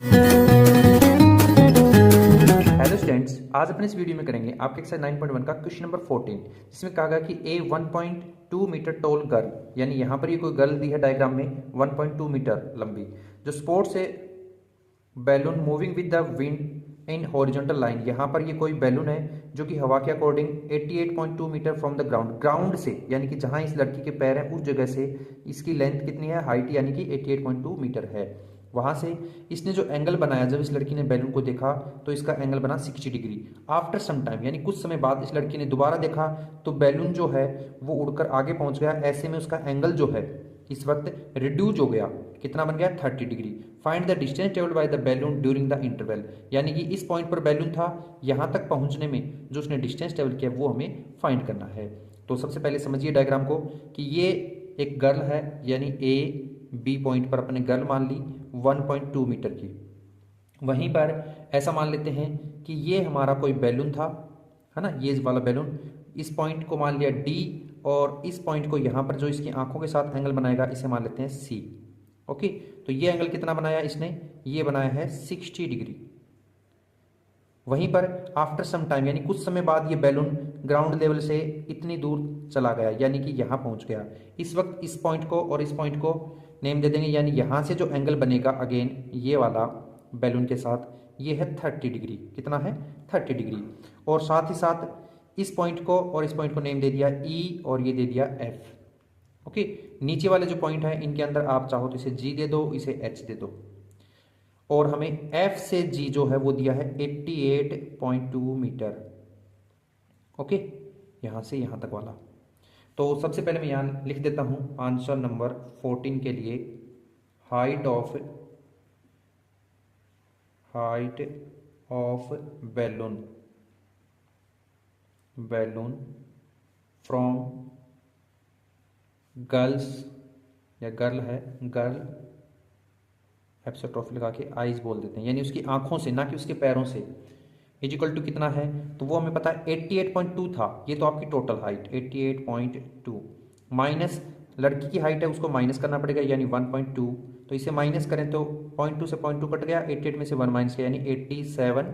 Hello students, आज अपने इस वीडियो में करेंगे आपके एक्सरसाइज 9.1 का क्वेश्चन नंबर 14, जिसमें कहा गया कि ए 1.2 मीटर टॉल गर्ल, यानी यहाँ पर ये कोई गर्ल दी है डायग्राम में 1.2 मीटर लंबी, जो स्पोर्ट से balloon moving with the wind in horizontal line. यहाँ पर ये कोई बैलून है जो कि हवा के according 88.2 metre from the ground, ground से यानी कि जहाँ इस लड़की के पैर हैं उस जगह से इसकी लेंथ कितनी है, हाइट यानी कि 88.2 मीटर है। वहाँ से इसने जो एंगल बनाया, जब इस लड़की ने बैलून को देखा तो इसका एंगल बना 60 डिग्री। आफ्टर सम टाइम यानी कुछ समय बाद इस लड़की ने दोबारा देखा तो बैलून जो है वो उड़कर आगे पहुंच गया। ऐसे में उसका एंगल जो है इस वक्त रिड्यूज हो गया, कितना बन गया 30 degree. Find the distance travelled by the balloon during the interval, यानी कि इस पॉइंट पर बैलून था, यहाँ तक पहुंचने में जो उसने डिस्टेंस ट्रेवल किया वो हमें फाइंड करना है। तो सबसे पहले समझिए डायग्राम को कि ये एक गर्ल है, यानी ए बी पॉइंट पर अपने गर्ल मान ली 1.2 मीटर की। वहीं पर ऐसा मान लेते हैं कि ये हमारा कोई बैलून था, है ना, ये वाला बैलून, इस पॉइंट को मान लिया डी और इस पॉइंट को यहाँ पर जो इसकी आंखों के साथ एंगल बनाएगा इसे मान लेते हैं सी। ओके, तो ये एंगल कितना बनाया इसने, ये बनाया है 60 डिग्री। वहीं पर आफ्टर सम टाइम यानी कुछ समय बाद ये बैलून ग्राउंड लेवल से इतनी दूर चला गया, यानी कि यहाँ पहुँच गया। इस वक्त इस पॉइंट को और इस पॉइंट को नेम दे देंगे, यानी यहाँ से जो एंगल बनेगा अगेन ये वाला बैलून के साथ, ये है 30 डिग्री। कितना है 30 डिग्री। और साथ ही साथ इस पॉइंट को और इस पॉइंट को नेम दे दिया ई और ये दे दिया एफ। ओके, नीचे वाले जो पॉइंट है इनके अंदर आप चाहो तो इसे जी दे दो, इसे एच दे दो। और हमें एफ से जी जो है वो दिया है 88.2 मीटर। ओके, यहां से यहां तक वाला। तो सबसे पहले मैं यहां लिख देता हूं आंसर नंबर 14 के लिए, height of balloon from girls, या गर्ल है, गर्ल एप्सिस्ट्रॉफी लगा के आइज बोल देते हैं, यानी उसकी आंखों से, ना कि उसके पैरों से, इजिकल टू कितना है, तो वो हमें पता है 88.2 था। ये तो आपकी टोटल हाइट 88.2 माइनस लड़की की हाइट है, उसको माइनस करना पड़ेगा, यानी 1.2। तो इसे माइनस करें तो 0.2 से 0.2 कट गया, 88 में से 1 माइनस किया, यानी 87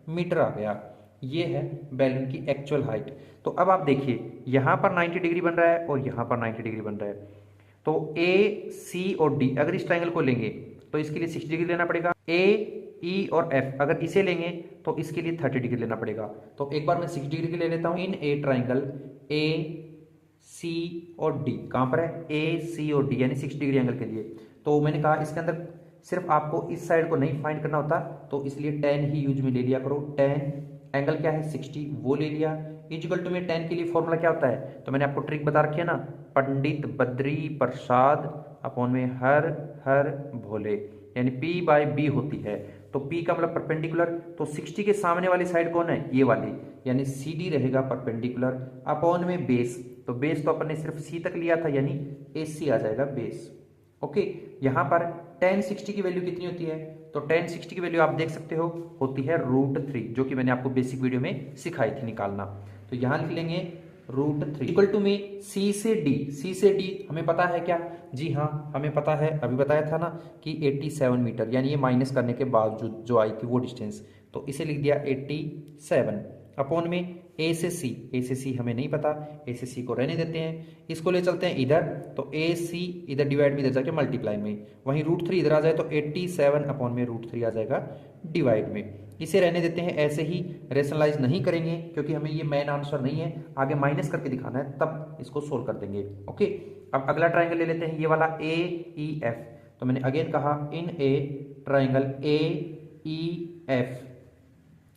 मीटर आ गया। ये है बैलून की एक्चुअल हाइट। तो अब आप देखिए यहाँ पर 90 डिग्री बन रहा है और यहाँ पर 90 डिग्री बन रहा है। तो ए सी और डी अगर इस ट्राइंगल को लेंगे तो इसके लिए 60 डिग्री लेना पड़ेगा। ए ई और एफ अगर इसे लेंगे तो इसके लिए 30 डिग्री लेना पड़ेगा। तो एक बार मैं 60 डिग्री की ले लेता हूं इन ए ट्राइंगल ए सी और डी। कहां पर है, ए सी और डी, यानी 60 डिग्री एंगल के लिए। तो मैंने कहा इसके अंदर सिर्फ आपको इस साइड को नहीं फाइंड करना होता, तो इसलिए tan ही यूज में ले लिया करो। tan एंगल क्या है 60, वो ले लिया। इक्वल टू में tan के लिए फॉर्मूला क्या होता है, तो मैंने आपको ट्रिक बता रखी है ना, पंडित बद्री प्रसाद अपॉन में हर हर भोले, यानी P/B होती है। तो P का मतलब परपेंडिकुलर, तो 60 के सामने वाली साइड कौन है, ये वाली, यानी CD रहेगा परपेंडिकुलर अपॉन में बेस। तो बेस तो अपन ने सिर्फ C तक लिया था, यानी AC आ जाएगा बेस। ओके, यहाँ पर tan 60 की वैल्यू कितनी होती है, तो tan 60 की वैल्यू आप देख सकते हो होती है √3, जो कि मैंने आपको बेसिक वीडियो में सिखाई थी निकालना। तो यहाँ लिख लेंगे √3 इक्वल टू में C से D हमें पता है क्या, जी हाँ हमें पता है, अभी बताया था ना कि 87 मीटर, यानी ये माइनस करने के बाद जो आई थी वो डिस्टेंस, तो इसे लिख दिया 87 अपॉन में ए से सी हमें नहीं पता, ए से सी को रहने देते हैं, इसको ले चलते हैं इधर, तो ए सी इधर डिवाइड में इधर जाके मल्टीप्लाई में, वहीं √3 इधर आ जाए तो 87 अपॉन में √3 आ जाएगा डिवाइड में। इसे रहने देते हैं ऐसे ही, रेशनलाइज नहीं करेंगे क्योंकि हमें ये मेन आंसर नहीं है, आगे माइनस करके दिखाना है, तब इसको सोल्व कर देंगे। ओके, अब अगला ट्राइंगल ले लेते हैं, ये वाला ए ई एफ। तो मैंने अगेन कहा इन ए ट्राइंगल ए ई एफ,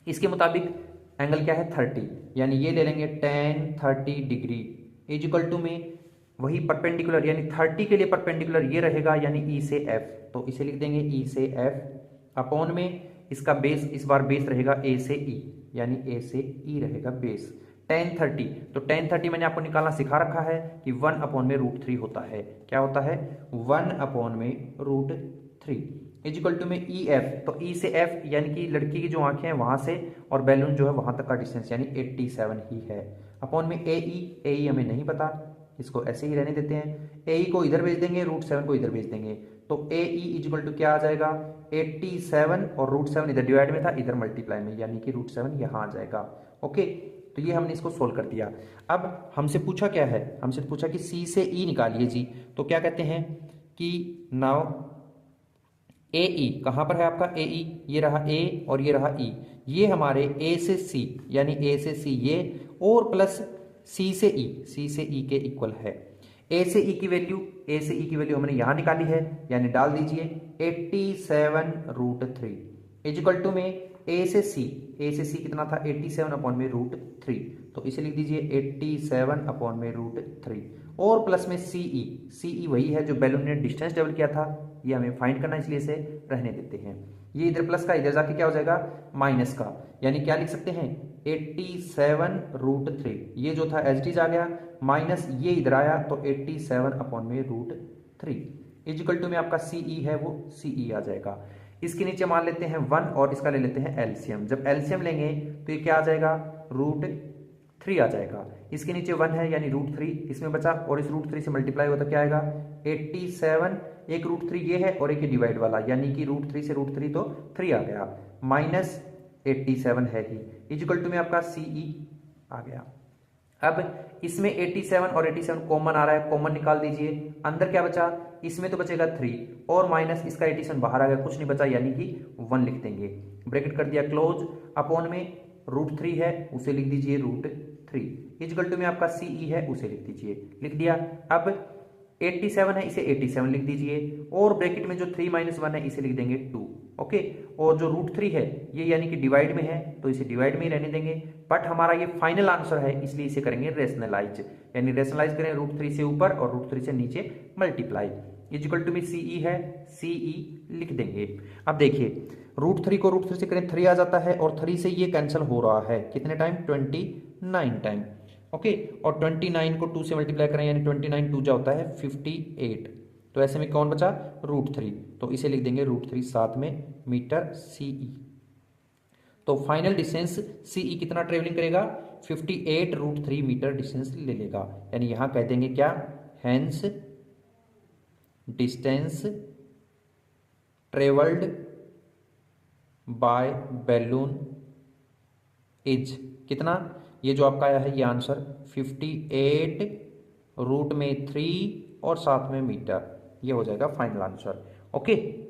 इसके मुताबिक एंगल क्या है 30, यानी ये ले लेंगे tan 30 degree is equal to में वही परपेंडिकुलर, यानी 30 के लिए परपेंडिकुलर ये रहेगा, यानी E से F, तो इसे लिख देंगे E से F अपॉन में इसका बेस, इस बार बेस रहेगा A से E, यानी A से E रहेगा बेस। tan 30, तो tan 30 मैंने आपको निकालना सिखा रखा है कि 1 अपॉन में √3 होता है। क्या होता है, 1 अपॉन में √3 इजिकल टू में ई एफ, तो ई से एफ यानी कि लड़की की जो आंखें हैं वहां से और बैलून जो है वहां तक का डिस्टेंस, यानी 87 ही है। अपॉन में ए ई हमें नहीं पता, इसको ऐसे ही रहने देते हैं। ए को इधर भेज देंगे, √7 को इधर भेज देंगे, तो ए ई इजिकल टू क्या आ जाएगा, 87 और √7 इधर डिवाइड में था, इधर मल्टीप्लाई में, यानी कि √7 यहाँ आ जाएगा। ओके, तो ये हमने इसको सोल्व कर दिया। अब हमसे पूछा क्या है, हमसे पूछा कि सी से ई निकालिए जी। तो क्या कहते हैं कि नाउ ए ई कहाँ पर है आपका, ए ई ये रहा ए और ये रहा ई, ये हमारे ए से सी यानी ए से सी ये और प्लस सी से ई, सी से ई के इक्वल है। ए से ई की वैल्यू, ए से ई की वैल्यू हमने यहां निकाली है, यानी डाल दीजिए 87√3 इजिकल टू में ए से सी, ए से सी कितना था 87 अपॉन में √3, तो इसे लिख दीजिए 87 अपॉन में √3 और प्लस में सीई, सीई वही है जो बैलून ने डिस्टेंस डेवल किया था, ये हमें फाइंड करना इसलिए इसे रहने देते हैं। ये इधर प्लस का इधर जाके क्या हो जाएगा माइनस का, यानी क्या लिख सकते हैं 87√3, ये जो था एज इट इज आ गया, माइनस ये इधर आया तो 87 अपॉन में √3 इजिकल टू में आपका सीई है वो सीई आ जाएगा। इसके नीचे मान लेते हैं 1 और इसका ले लेते हैं एलसीएम। जब एलसीएम लेंगे तो ये क्या आ जाएगा √3 आ जाएगा। इसके नीचे 1 है यानी √3 इसमें बचा और इस √3 से मल्टीप्लाई होता क्या आएगा 87, एक √3 ये है और एक ये डिवाइड वाला, यानी कि √3 से √3 तो 3 आ गया, माइनस 87 है ही इजिकल टू में आपका सीई आ गया। अब इसमें 87 और 87 कॉमन आ रहा है, कॉमन निकाल दीजिए, अंदर क्या बचा, इसमें तो बचेगा 3 और माइनस इसका 87 बाहर आ गया, कुछ नहीं बचा यानी कि 1 लिख देंगे, ब्रैकेट कर दिया क्लोज, अपॉन में √3 है उसे लिख दीजिए √3 इजिकल टू में आपका सीई है उसे लिख दीजिए, लिख दिया। अब 87 है इसे 87 लिख दीजिए और ब्रैकेट में जो 3 - 1 है इसे लिख देंगे 2। ओके, और जो √3 है ये यानी कि डिवाइड में है तो इसे डिवाइड में ही रहने देंगे, बट हमारा ये फाइनल आंसर है इसलिए इसे करेंगे रेशनलाइज, यानी रेशनलाइज करें √3 से ऊपर और √3 से नीचे मल्टीप्लाई इजिकल टू में सीई है सीई लिख देंगे। अब देखिए √3 को √3 से करें 3 आ जाता है और 3 से ये कैंसिल हो रहा है कितने टाइम 29 टाइम। ओके, और 29 को 2 से मल्टीप्लाई करें यानी 29 2 जा होता है 58, तो ऐसे में कौन बचा √3, तो इसे लिख देंगे √3 साथ में मीटर सीई। तो फाइनल डिस्टेंस सीई कितना ट्रेवलिंग करेगा 58√3 मीटर डिस्टेंस ले लेगा, यानी यहां कह देंगे क्या hence distance travelled by balloon is कितना, ये जो आपका आया है ये आंसर 58√3 और साथ में मीटर, ये हो जाएगा फाइनल आंसर। ओके।